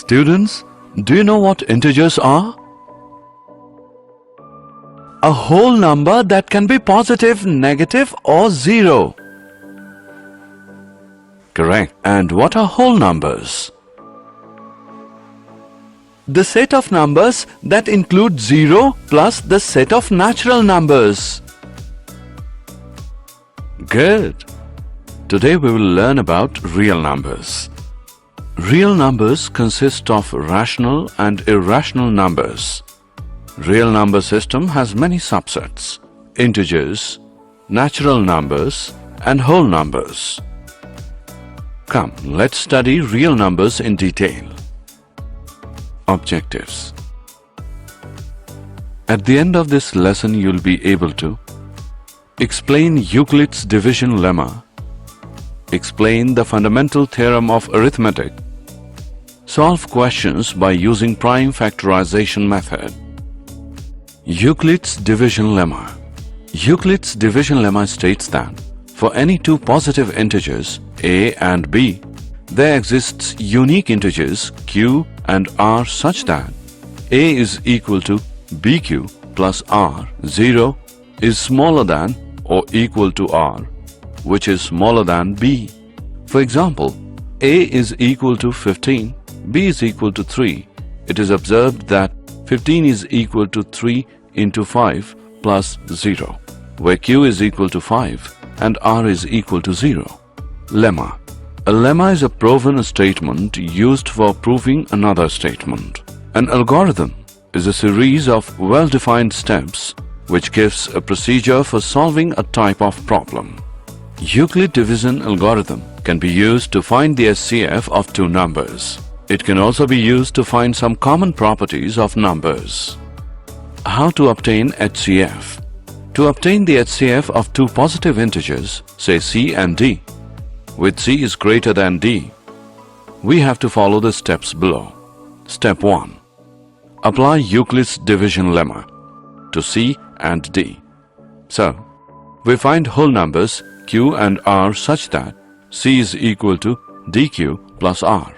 Students, do you know what integers are? A whole number that can be positive, negative or zero. Correct. And what are whole numbers? The set of numbers that include 0 plus the set of natural numbers. Good. Today we will learn about real numbers. Real numbers consist of rational and irrational numbers. Real number system has many subsets: integers, natural numbers and whole numbers. Come, let's study real numbers in detail. Objectives. At the end of this lesson, you'll be able to explain Euclid's division lemma, explain the fundamental theorem of arithmetic, solve questions by using prime factorization method. Euclid's division lemma. Euclid's division lemma states that for any two positive integers a and b, there exists unique integers q and r such that a is equal to bq plus r. 0 is smaller than or equal to r, which is smaller than b. For example, a is equal to 15, b is equal to 3. It is observed that 15 is equal to 3 into 5 plus 0, where q is equal to 5 and r is equal to 0. Lemma. A lemma is a proven statement used for proving another statement. An algorithm is a series of well-defined steps which gives a procedure for solving a type of problem. Euclid division algorithm can be used to find the HCF of two numbers. It can also be used to find some common properties of numbers. How to obtain HCF? To obtain the HCF of two positive integers, say c and d, with c is greater than d, we have to follow the steps below. Step 1. Apply Euclid's division lemma to c and d. So, we find whole numbers q and r such that c is equal to dq plus r.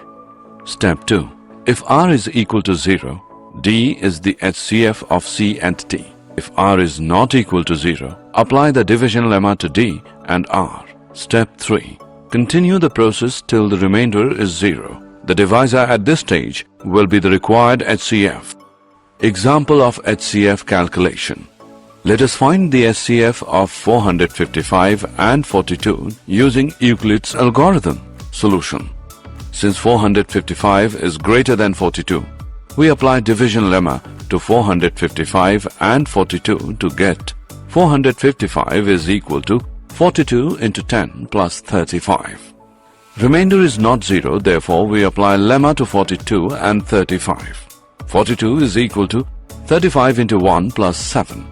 Step 2. If r is equal to 0, d is the HCF of c and d. If r is not equal to 0, apply the division lemma to d and r. Step 3. Continue the process till the remainder is 0. The divisor at this stage will be the required HCF. Example of HCF calculation. Let us find the HCF of 455 and 42 using Euclid's algorithm. Solution. Since 455 is greater than 42, we apply division lemma to 455 and 42 to get 455 is equal to 42 into 10 plus 35. Remainder is not 0, therefore we apply lemma to 42 and 35. 42 is equal to 35 into 1 plus 7.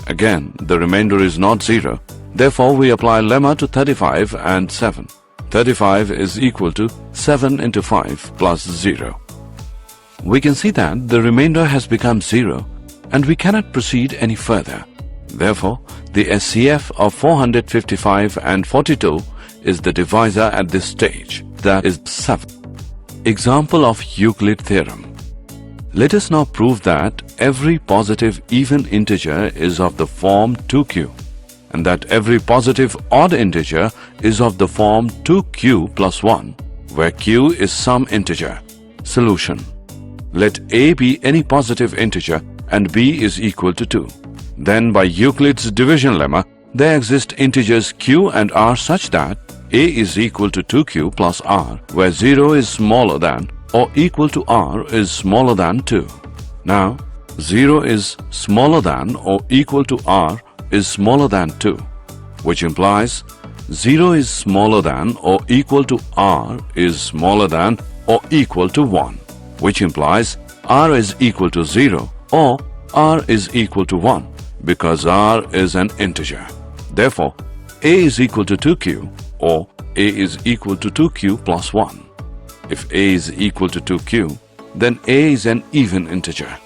Again, the remainder is not 0, therefore we apply lemma to 35 and 7. 35 is equal to 7 into 5 plus 0. We can see that the remainder has become 0 and we cannot proceed any further. Therefore, the HCF of 455 and 42 is the divisor at this stage, that is 7. Example of Euclid theorem. Let us now prove that every positive even integer is of the form 2q and that every positive odd integer is of the form 2q plus 1, where q is some integer. Solution. Let a be any positive integer and b is equal to 2. Then by Euclid's division lemma, there exist integers q and r such that a is equal to 2q plus r, where 0 is smaller than or equal to r is smaller than 2. Now, 0 is smaller than or equal to r is smaller than 2, which implies 0 is smaller than or equal to r is smaller than or equal to 1, which implies r is equal to 0 or r is equal to 1 because r is an integer. Therefore, a is equal to 2q or a is equal to 2q plus 1. If a is equal to 2q, then a is an even integer.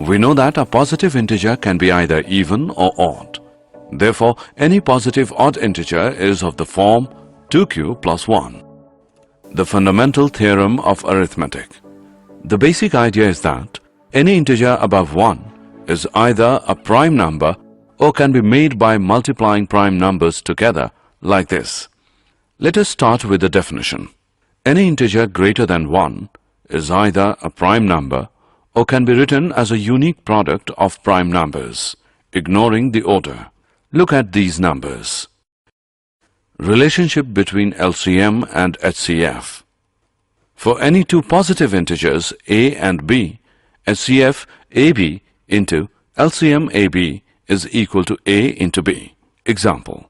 We know that a positive integer can be either even or odd. Therefore, any positive odd integer is of the form 2q plus 1. The fundamental theorem of arithmetic. The basic idea is that any integer above 1 is either a prime number or can be made by multiplying prime numbers together like this. Let us start with the definition. Any integer greater than 1 is either a prime number or can be written as a unique product of prime numbers, ignoring the order. Look at these numbers. Relationship between LCM and HCF. For any two positive integers a and b, HCF AB into LCM AB is equal to a into b. Example: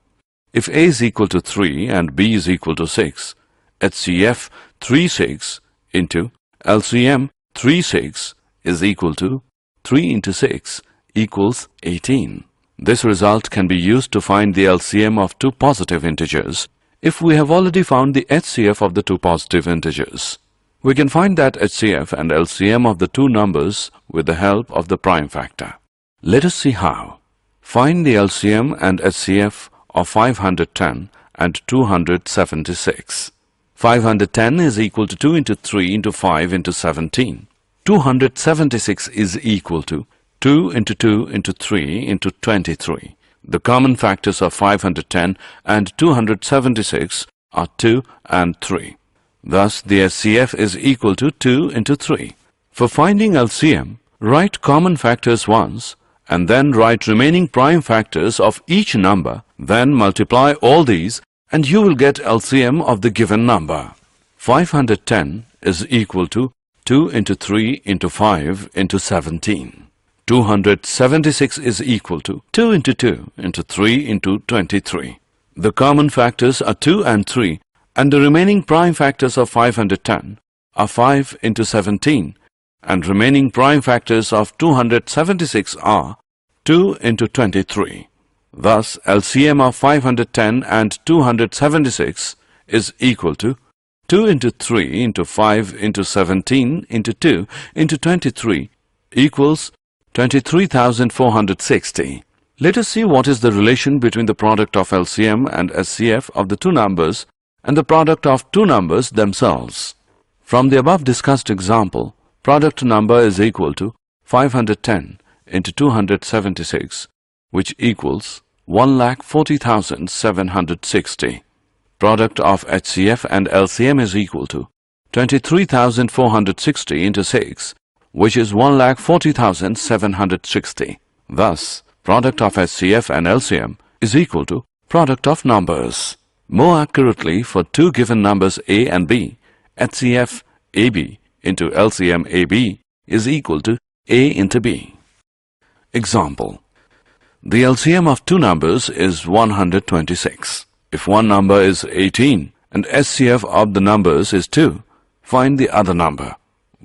if a is equal to 3 and b is equal to 6, HCF 36 into LCM 36 is equal to 3 into 6 equals 18. This result can be used to find the LCM of two positive integers if we have already found the HCF of the two positive integers. We can find that HCF and LCM of the two numbers with the help of the prime factor. Let us see how. Find the LCM and HCF of 510 and 276. 510 is equal to 2 into 3 into 5 into 17. 276 is equal to 2 into 2 into 3 into 23. The common factors of 510 and 276 are 2 and 3. Thus, the HCF is equal to 2 into 3. For finding LCM, write common factors once and then write remaining prime factors of each number. Then multiply all these and you will get LCM of the given number. 510 is equal to 2 into 3 into 5 into 17. 276 is equal to 2 into 2 into 3 into 23. The common factors are 2 and 3 and the remaining prime factors of 510 are 5 into 17 and remaining prime factors of 276 are 2 into 23. Thus, LCM of 510 and 276 is equal to 2 into 3 into 5 into 17 into 2 into 23 equals 23,460. Let us see what is the relation between the product of LCM and HCF of the two numbers and the product of two numbers themselves. From the above discussed example, product number is equal to 510 into 276, which equals 1,40,760. Product of HCF and LCM is equal to 23,460 into 6, which is 1,40,760. Thus, product of HCF and LCM is equal to product of numbers. More accurately, for two given numbers a and b, HCF AB into LCM AB is equal to a into b. Example: the LCM of two numbers is 126. If one number is 18 and HCF of the numbers is 2, find the other number.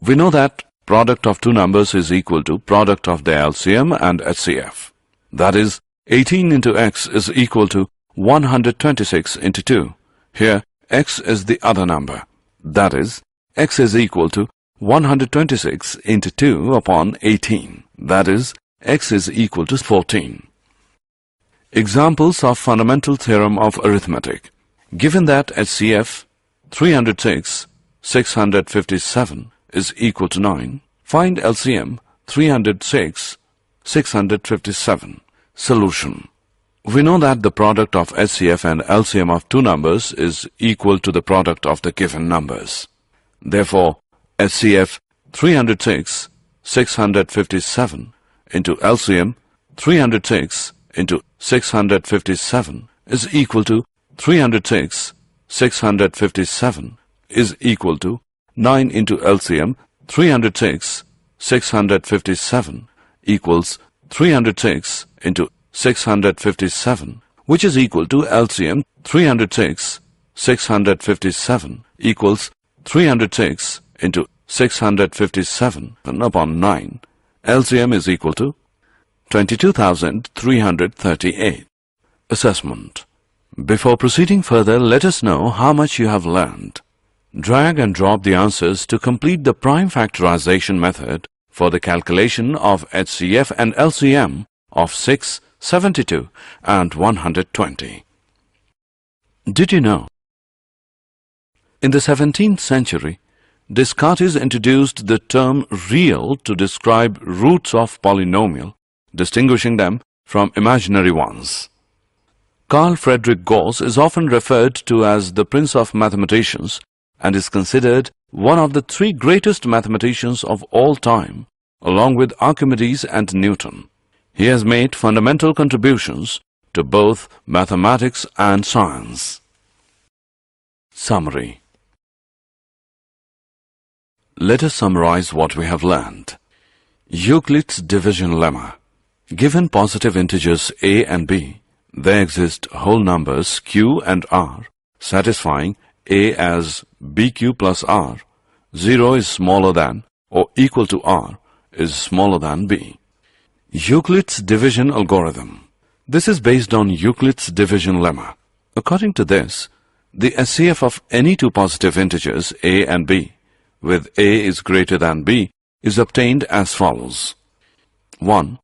We know that product of two numbers is equal to product of the LCM and HCF. That is, 18 into x is equal to 126 into 2. Here, x is the other number. That is, x is equal to 126 into 2 upon 18. That is, x is equal to 14. Examples of fundamental theorem of arithmetic. Given that HCF 306, 657 is equal to 9, find LCM 306, 657. Solution. We know that the product of HCF and LCM of two numbers is equal to the product of the given numbers. Therefore, HCF 306, 657 into LCM 306 into 657 is equal to 306, 657 is equal to 9 into LCM 306, 657 equals 306 into 657, which is equal to LCM 306, 657 equals 306 into 657 upon 9. LCM is equal to 22,338. Assessment. Before proceeding further, let us know how much you have learned. Drag and drop the answers to complete the prime factorization method for the calculation of HCF and LCM of 6, 72 and 120. Did you know? In the 17th century, Descartes introduced the term real to describe roots of polynomial, distinguishing them from imaginary ones. Carl Friedrich Gauss is often referred to as the Prince of Mathematicians and is considered one of the three greatest mathematicians of all time, along with Archimedes and Newton. He has made fundamental contributions to both mathematics and science. Summary. Let us summarize what we have learned. Euclid's division lemma. Given positive integers a and b, there exist whole numbers q and r, satisfying a as bq plus r, 0 is smaller than or equal to r, is smaller than b. Euclid's division algorithm. This is based on Euclid's division lemma. According to this, the SCF of any two positive integers a and b, with a is greater than b, is obtained as follows. 1.